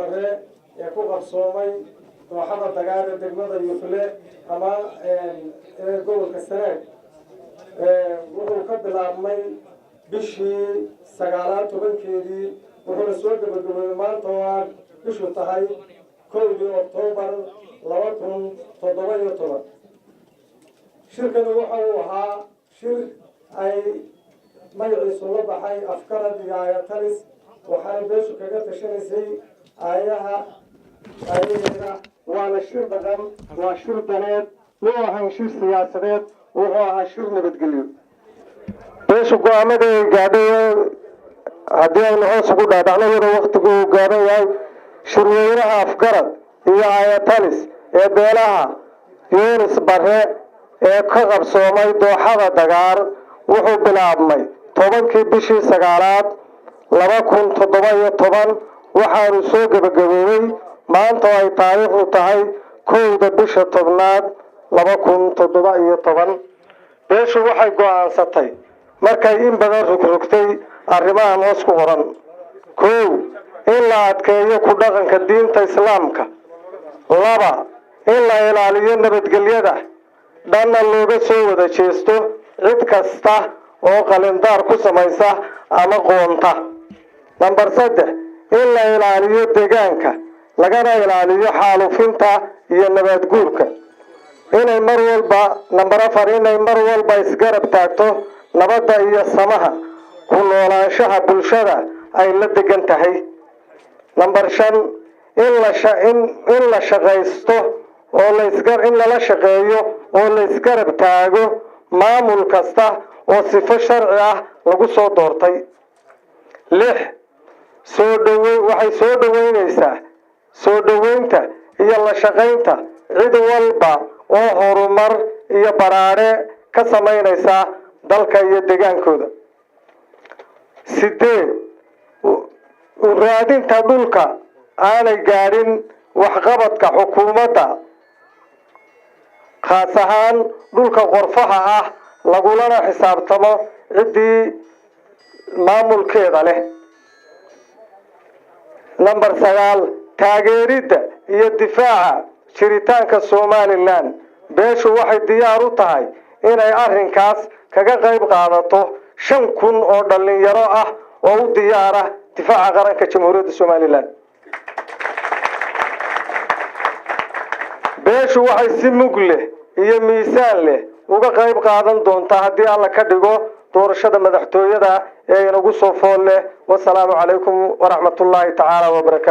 bare ku qabsoomay kooxada dagaalka degmada Yufle ama gobolka Sanaag wuxuu ka bilaabmay bishii 19-keedii wuxuuna soo gabagaboobay maanta oo bishu tahay 1 Oktoobar 2017 shirkadu waxa uu ahaa shir ay magaciisu la baxay afkarad iyo ayatalis waxay beeshu kaga tashanaysay aayaha waana shir dhaqan waa shir daneed loo ahaan shir siyaasadeed wuxuu ahaa shir nabadgelyo beeshu go'aamada ay gaadhay haddii aynu hoos ugu dhaadhacnayada waqtigu uu gaaban yahay shirweynaha afgarad iyo ayatalis ee beelaha Yuunus Barre ee ka qabsoomay dooxada dagaar wuxuu bilaabmay 10kii bishii 9aad 2017 waxaanu soo gabagaboobay maanta ay taariikhdu tahay 1da bisha 10aad 2017 beeshu waxay go'aansatay markay in badan rogrogtay arrimahan hoos ku qoran in la adkeeyo ku dhaqanka diinta islaamka 2 in la ilaaliyo nabadgelyada dhanna looga soo wada jeesto cid kasta oo qalindaar ku samaysa ama qoonta number 3 in la ilaaliyo deegaanka lagana ilaaliyo xaalufinta iyo nabad guurka inay mar walba number 4 inay mar walba isgarab taagto nabadda iyo samaha ku noolaanshaha bulshada ay la degan tahay number 5 in la shaqaysto oo la shaqeeyo oo la isgarab taago maamul kasta oo sifo sharci ah lagu soo doortay 6 waxay soo dhaweynaysaa soo dhaweynta iyo la shaqaynta cid walba oo horumar iyo baraare ka sameynaysa dalka iyo deegaankooda 8 raadinta dhulka aanay gaadhin waxqabadka xukuumadda khaas ahaan dhulka qorfaha ah lagulana xisaabtamo cidii maamulkeeda leh number 9 taageerida iyo difaaca jiritaanka Somaliland beeshu waxay diyaar u tahay inay arrinkaas kaga qayb qaadato 5,000 oo dhalinyaro ah oo u diyaar ah difaaca qaranka Jamhuuriyadda Somaliland beeshu waxay si mug leh iyo miisaan leh uga qayb qaadan doontaa haddii alla ka dhigo doorashada madaxtooyada ee inagu soo fool leh. Wassalaamu calaykum waraxmatullaahi tacaala wabarakaatuh.